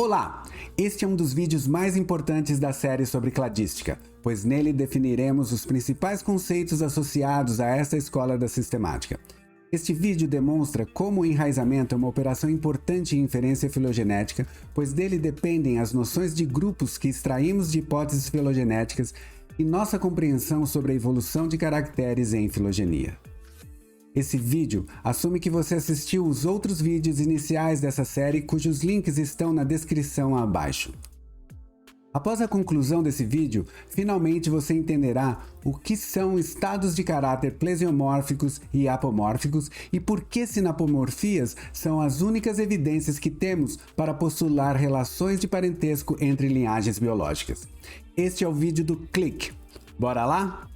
Olá! Este é um dos vídeos mais importantes da série sobre cladística, pois nele definiremos os principais conceitos associados a esta escola da sistemática. Este vídeo demonstra como o enraizamento é uma operação importante em inferência filogenética, pois dele dependem as noções de grupos que extraímos de hipóteses filogenéticas e nossa compreensão sobre a evolução de caracteres em filogenia. Esse vídeo assume que você assistiu os outros vídeos iniciais dessa série, cujos links estão na descrição abaixo. Após a conclusão desse vídeo, finalmente você entenderá o que são estados de caráter plesiomórficos e apomórficos e por que sinapomorfias são as únicas evidências que temos para postular relações de parentesco entre linhagens biológicas. Este é o vídeo do Clique. Bora lá?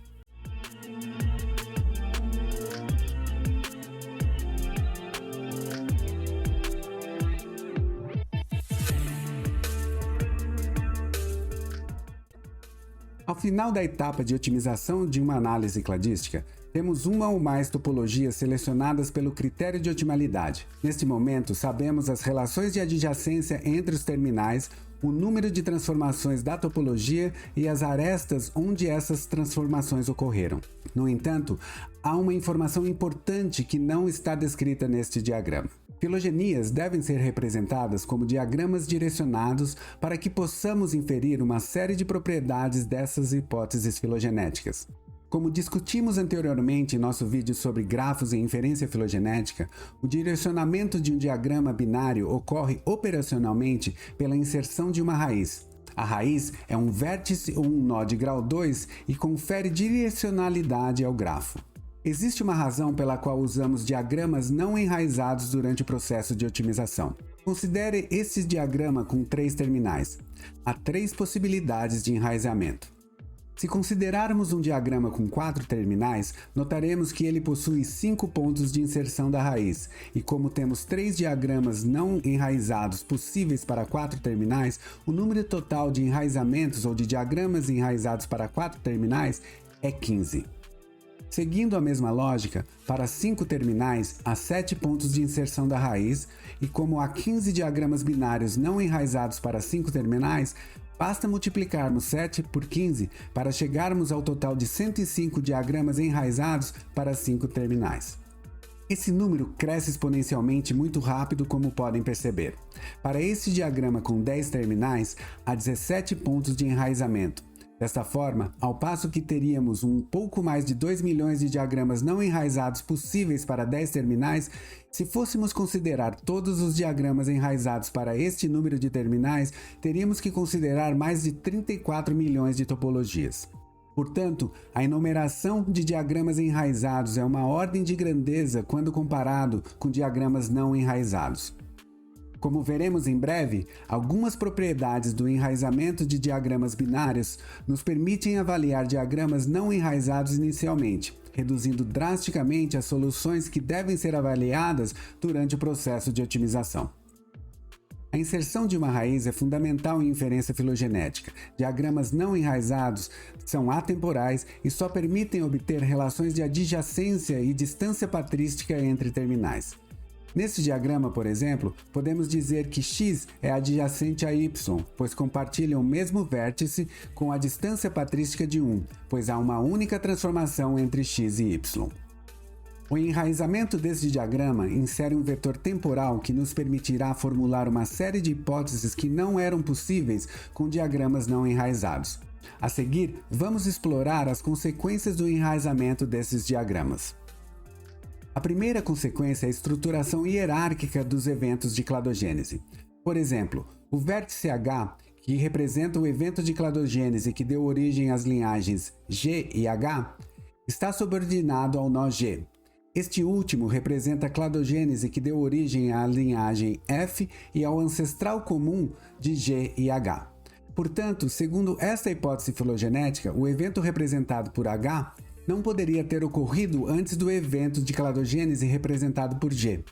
Ao final da etapa de otimização de uma análise cladística, temos uma ou mais topologias selecionadas pelo critério de otimalidade. Neste momento, sabemos as relações de adjacência entre os terminais, o número de transformações da topologia e as arestas onde essas transformações ocorreram. No entanto, há uma informação importante que não está descrita neste diagrama. Filogenias devem ser representadas como diagramas direcionados para que possamos inferir uma série de propriedades dessas hipóteses filogenéticas. Como discutimos anteriormente em nosso vídeo sobre grafos e inferência filogenética, o direcionamento de um diagrama binário ocorre operacionalmente pela inserção de uma raiz. A raiz é um vértice ou um nó de grau 2 e confere direcionalidade ao grafo. Existe uma razão pela qual usamos diagramas não enraizados durante o processo de otimização. Considere esse diagrama com 3 terminais. Há 3 possibilidades de enraizamento. Se considerarmos um diagrama com 4 terminais, notaremos que ele possui 5 pontos de inserção da raiz, e como temos 3 diagramas não enraizados possíveis para 4 terminais, o número total de enraizamentos ou de diagramas enraizados para 4 terminais é 15. Seguindo a mesma lógica, para 5 terminais, há 7 pontos de inserção da raiz, e como há 15 diagramas binários não enraizados para 5 terminais, basta multiplicarmos 7 por 15 para chegarmos ao total de 105 diagramas enraizados para 5 terminais. Esse número cresce exponencialmente muito rápido, como podem perceber. Para esse diagrama com 10 terminais, há 17 pontos de enraizamento. Desta forma, ao passo que teríamos um pouco mais de 2 milhões de diagramas não enraizados possíveis para 10 terminais, se fôssemos considerar todos os diagramas enraizados para este número de terminais, teríamos que considerar mais de 34 milhões de topologias. Portanto, a enumeração de diagramas enraizados é uma ordem de grandeza quando comparado com diagramas não enraizados. Como veremos em breve, algumas propriedades do enraizamento de diagramas binários nos permitem avaliar diagramas não enraizados inicialmente, reduzindo drasticamente as soluções que devem ser avaliadas durante o processo de otimização. A inserção de uma raiz é fundamental em inferência filogenética. Diagramas não enraizados são atemporais e só permitem obter relações de adjacência e distância patrística entre terminais. Nesse diagrama, por exemplo, podemos dizer que x é adjacente a y, pois compartilham o mesmo vértice com a distância patrística de 1, pois há uma única transformação entre x e y. O enraizamento desse diagrama insere um vetor temporal que nos permitirá formular uma série de hipóteses que não eram possíveis com diagramas não enraizados. A seguir, vamos explorar as consequências do enraizamento desses diagramas. A primeira consequência é a estruturação hierárquica dos eventos de cladogênese. Por exemplo, o vértice H, que representa o evento de cladogênese que deu origem às linhagens G e H, está subordinado ao nó G. Este último representa a cladogênese que deu origem à linhagem F e ao ancestral comum de G e H. Portanto, segundo esta hipótese filogenética, o evento representado por H não poderia ter ocorrido antes do evento de cladogênese representado por G.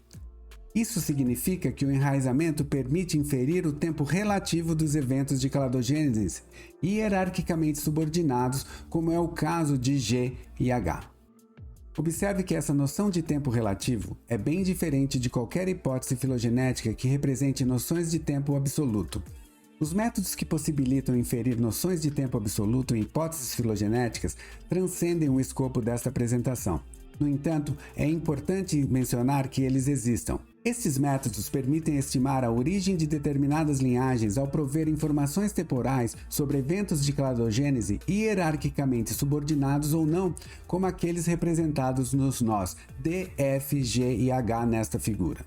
Isso significa que o enraizamento permite inferir o tempo relativo dos eventos de cladogênese hierarquicamente subordinados, como é o caso de G e H. Observe que essa noção de tempo relativo é bem diferente de qualquer hipótese filogenética que represente noções de tempo absoluto. Os métodos que possibilitam inferir noções de tempo absoluto em hipóteses filogenéticas transcendem o escopo desta apresentação. No entanto, é importante mencionar que eles existam. Estes métodos permitem estimar a origem de determinadas linhagens ao prover informações temporais sobre eventos de cladogênese hierarquicamente subordinados ou não, como aqueles representados nos nós D, F, G e H nesta figura.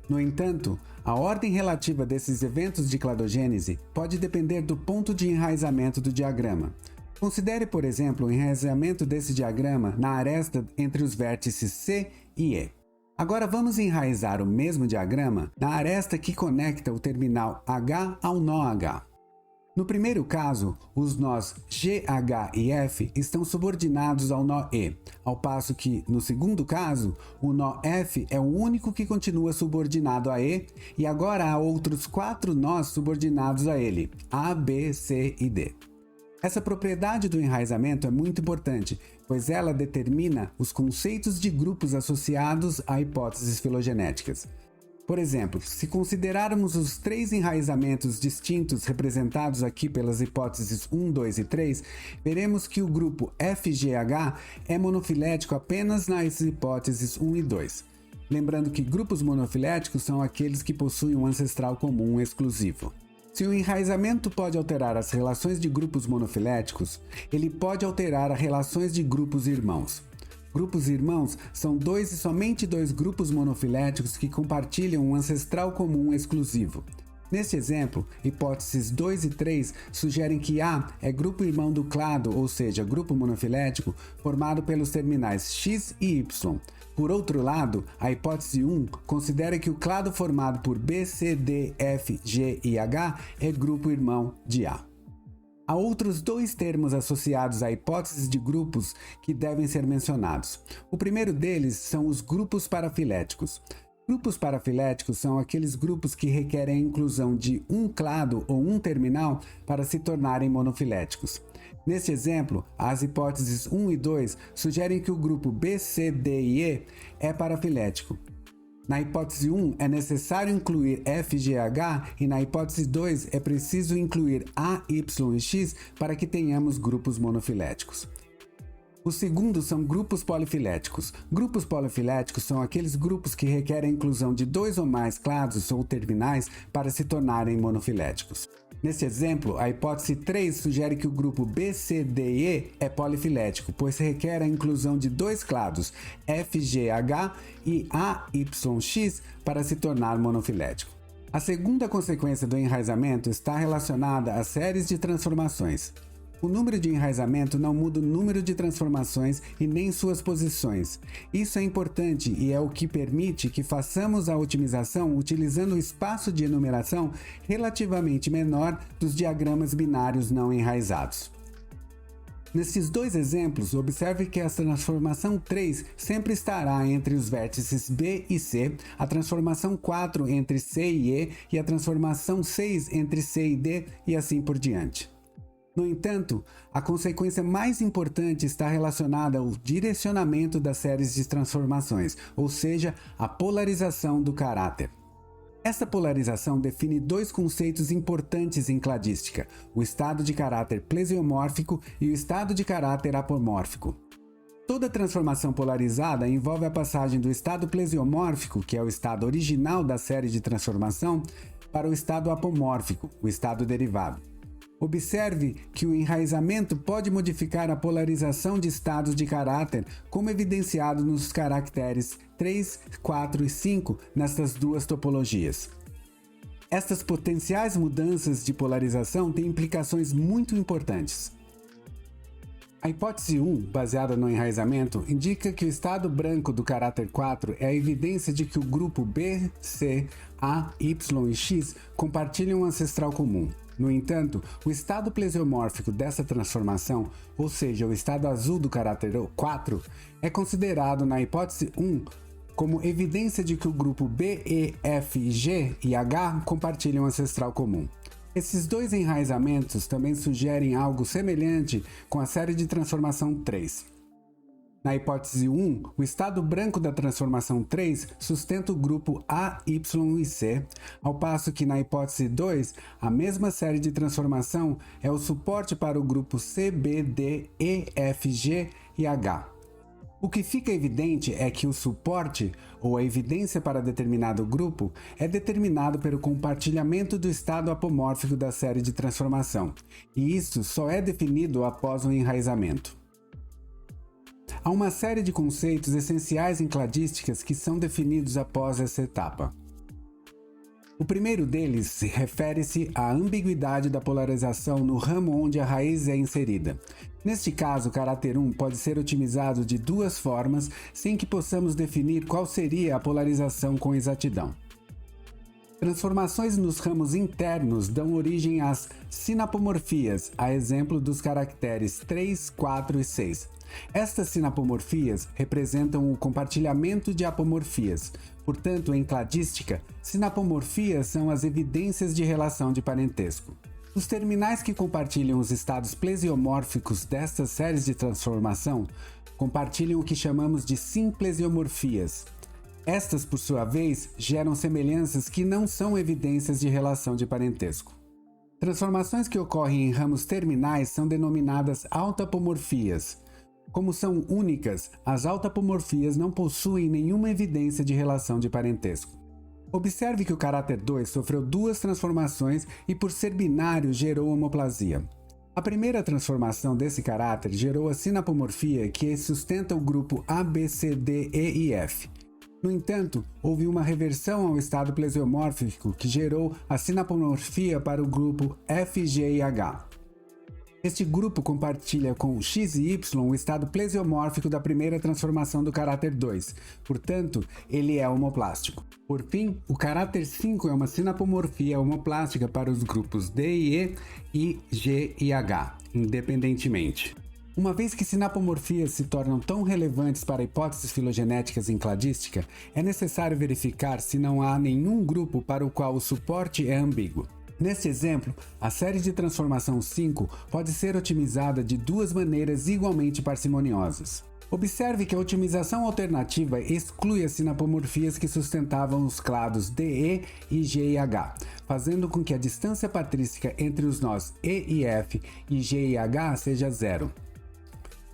No entanto, a ordem relativa desses eventos de cladogênese pode depender do ponto de enraizamento do diagrama. Considere, por exemplo, o enraizamento desse diagrama na aresta entre os vértices C e E. Agora vamos enraizar o mesmo diagrama na aresta que conecta o terminal H ao nó H. No primeiro caso, os nós G, H e F estão subordinados ao nó E, ao passo que, no segundo caso, o nó F é o único que continua subordinado a E, e agora há outros 4 nós subordinados a ele, A, B, C e D. Essa propriedade do enraizamento é muito importante, pois ela determina os conceitos de grupos associados a hipóteses filogenéticas. Por exemplo, se considerarmos os 3 enraizamentos distintos representados aqui pelas hipóteses 1, 2 e 3, veremos que o grupo FGH é monofilético apenas nas hipóteses 1 e 2. Lembrando que grupos monofiléticos são aqueles que possuem um ancestral comum exclusivo. Se o enraizamento pode alterar as relações de grupos monofiléticos, ele pode alterar as relações de grupos irmãos. Grupos irmãos são 2 e somente 2 grupos monofiléticos que compartilham um ancestral comum exclusivo. Neste exemplo, hipóteses 2 e 3 sugerem que A é grupo irmão do clado, ou seja, grupo monofilético, formado pelos terminais X e Y. Por outro lado, a hipótese 1 considera que o clado formado por B, C, D, F, G e H é grupo irmão de A. Há outros 2 termos associados a hipóteses de grupos que devem ser mencionados. O primeiro deles são os grupos parafiléticos. Grupos parafiléticos são aqueles grupos que requerem a inclusão de um clado ou um terminal para se tornarem monofiléticos. Neste exemplo, as hipóteses 1 e 2 sugerem que o grupo B, C, D e E é parafilético. Na hipótese 1 é necessário incluir F, G, H e na hipótese 2 é preciso incluir A, Y e X para que tenhamos grupos monofiléticos. O segundo são grupos polifiléticos. Grupos polifiléticos são aqueles grupos que requerem a inclusão de 2 ou mais clados ou terminais para se tornarem monofiléticos. Neste exemplo, a hipótese 3 sugere que o grupo B, C, D e E é polifilético, pois requer a inclusão de 2 clados F, G, H e A, Y, X para se tornar monofilético. A segunda consequência do enraizamento está relacionada às séries de transformações. O número de enraizamento não muda o número de transformações e nem suas posições. Isso é importante e é o que permite que façamos a otimização utilizando o espaço de enumeração relativamente menor dos diagramas binários não enraizados. Nesses 2 exemplos, observe que a transformação 3 sempre estará entre os vértices B e C, a transformação 4 entre C e E a transformação 6 entre C e D e assim por diante. No entanto, a consequência mais importante está relacionada ao direcionamento das séries de transformações, ou seja, a polarização do caráter. Essa polarização define 2 conceitos importantes em cladística: o estado de caráter plesiomórfico e o estado de caráter apomórfico. Toda transformação polarizada envolve a passagem do estado plesiomórfico, que é o estado original da série de transformação, para o estado apomórfico, o estado derivado. Observe que o enraizamento pode modificar a polarização de estados de caráter, como evidenciado nos caracteres 3, 4 e 5 nestas 2 topologias. Estas potenciais mudanças de polarização têm implicações muito importantes. A hipótese 1, baseada no enraizamento, indica que o estado branco do caráter 4 é a evidência de que o grupo B, C, A, Y e X compartilham um ancestral comum. No entanto, o estado plesiomórfico dessa transformação, ou seja, o estado azul do caráter 4, é considerado na hipótese 1 como evidência de que o grupo B, E, F, G e H compartilham um ancestral comum. Esses 2 enraizamentos também sugerem algo semelhante com a série de transformação 3. Na hipótese 1, o estado branco da transformação 3 sustenta o grupo A, Y e C, ao passo que na hipótese 2, a mesma série de transformação é o suporte para o grupo C, B, D, E, F, G e H. O que fica evidente é que o suporte, ou a evidência para determinado grupo, é determinado pelo compartilhamento do estado apomórfico da série de transformação, e isso só é definido após o enraizamento. Há uma série de conceitos essenciais em cladísticas que são definidos após essa etapa. O primeiro deles refere-se à ambiguidade da polarização no ramo onde a raiz é inserida. Neste caso, o caráter 1 pode ser otimizado de duas formas sem que possamos definir qual seria a polarização com exatidão. Transformações nos ramos internos dão origem às sinapomorfias, a exemplo dos caracteres 3, 4 e 6. Estas sinapomorfias representam o compartilhamento de apomorfias. Portanto, em cladística, sinapomorfias são as evidências de relação de parentesco. Os terminais que compartilham os estados plesiomórficos destas séries de transformação compartilham o que chamamos de simplesiomorfias. Estas, por sua vez, geram semelhanças que não são evidências de relação de parentesco. Transformações que ocorrem em ramos terminais são denominadas autapomorfias. Como são únicas, as autapomorfias não possuem nenhuma evidência de relação de parentesco. Observe que o caráter 2 sofreu duas transformações e, por ser binário, gerou homoplasia. A primeira transformação desse caráter gerou a sinapomorfia que sustenta o grupo A, B, C, D, E e F. No entanto, houve uma reversão ao estado plesiomórfico que gerou a sinapomorfia para o grupo F, G e H. Este grupo compartilha com X e Y o estado plesiomórfico da primeira transformação do caráter 2, portanto, ele é homoplástico. Por fim, o caráter 5 é uma sinapomorfia homoplástica para os grupos D e E, G e H, independentemente. Uma vez que sinapomorfias se tornam tão relevantes para hipóteses filogenéticas em cladística, é necessário verificar se não há nenhum grupo para o qual o suporte é ambíguo. Neste exemplo, a série de transformação 5 pode ser otimizada de duas maneiras igualmente parcimoniosas. Observe que a otimização alternativa exclui as sinapomorfias que sustentavam os clados DE e G e H, fazendo com que a distância patrística entre os nós E e F e G e H seja zero.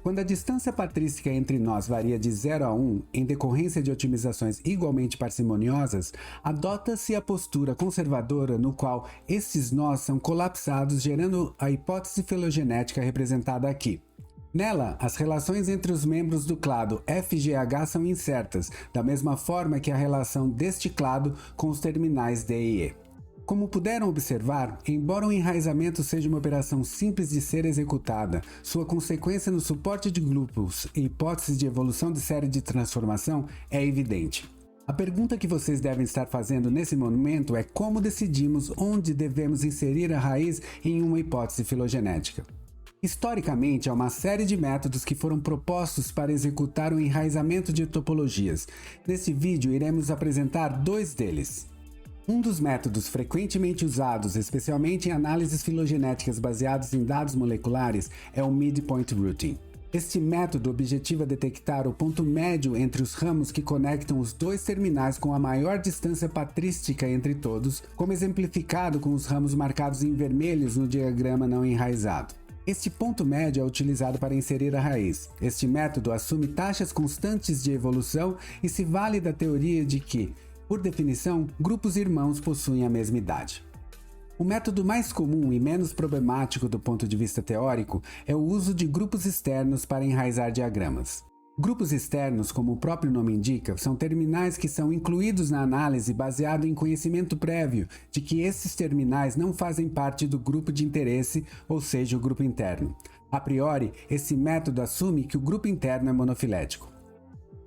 Quando a distância patrística entre nós varia de 0 a 1, em decorrência de otimizações igualmente parcimoniosas, adota-se a postura conservadora no qual estes nós são colapsados, gerando a hipótese filogenética representada aqui. Nela, as relações entre os membros do clado FGH são incertas, da mesma forma que a relação deste clado com os terminais D e E. Como puderam observar, embora o enraizamento seja uma operação simples de ser executada, sua consequência no suporte de grupos e hipóteses de evolução de série de transformação é evidente. A pergunta que vocês devem estar fazendo nesse momento é como decidimos onde devemos inserir a raiz em uma hipótese filogenética. Historicamente, há uma série de métodos que foram propostos para executar o enraizamento de topologias. Nesse vídeo, iremos apresentar dois deles. Um dos métodos frequentemente usados, especialmente em análises filogenéticas baseadas em dados moleculares, é o Midpoint Routing. Este método objetiva detectar o ponto médio entre os ramos que conectam os dois terminais com a maior distância patrística entre todos, como exemplificado com os ramos marcados em vermelhos no diagrama não enraizado. Este ponto médio é utilizado para inserir a raiz. Este método assume taxas constantes de evolução e se vale da teoria de que, por definição, grupos irmãos possuem a mesma idade. O método mais comum e menos problemático do ponto de vista teórico é o uso de grupos externos para enraizar diagramas. Grupos externos, como o próprio nome indica, são terminais que são incluídos na análise baseado em conhecimento prévio de que esses terminais não fazem parte do grupo de interesse, ou seja, o grupo interno. A priori, esse método assume que o grupo interno é monofilético.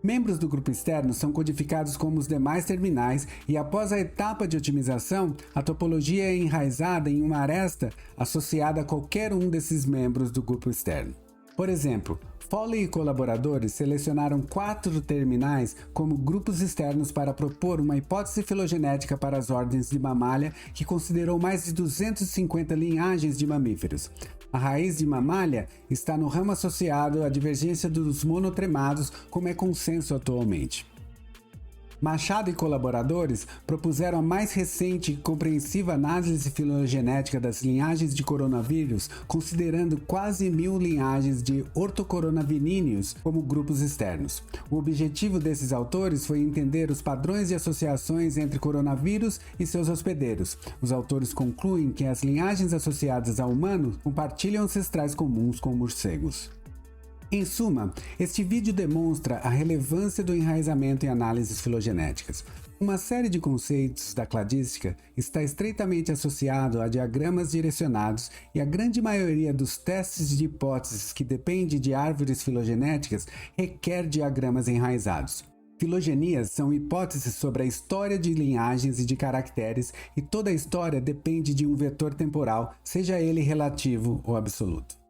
Membros do grupo externo são codificados como os demais terminais e, após a etapa de otimização, a topologia é enraizada em uma aresta associada a qualquer um desses membros do grupo externo. Por exemplo, Foley e colaboradores selecionaram 4 terminais como grupos externos para propor uma hipótese filogenética para as ordens de Mammalia que considerou mais de 250 linhagens de mamíferos. A raiz de Mammalia está no ramo associado à divergência dos monotremados, como é consenso atualmente. Machado e colaboradores propuseram a mais recente e compreensiva análise filogenética das linhagens de coronavírus, considerando quase 1000 linhagens de ortocoronaviníneos como grupos externos. O objetivo desses autores foi entender os padrões de associações entre coronavírus e seus hospedeiros. Os autores concluem que as linhagens associadas a humanos compartilham ancestrais comuns com morcegos. Em suma, este vídeo demonstra a relevância do enraizamento em análises filogenéticas. Uma série de conceitos da cladística está estreitamente associado a diagramas direcionados e a grande maioria dos testes de hipóteses que depende de árvores filogenéticas requer diagramas enraizados. Filogenias são hipóteses sobre a história de linhagens e de caracteres, e toda a história depende de um vetor temporal, seja ele relativo ou absoluto.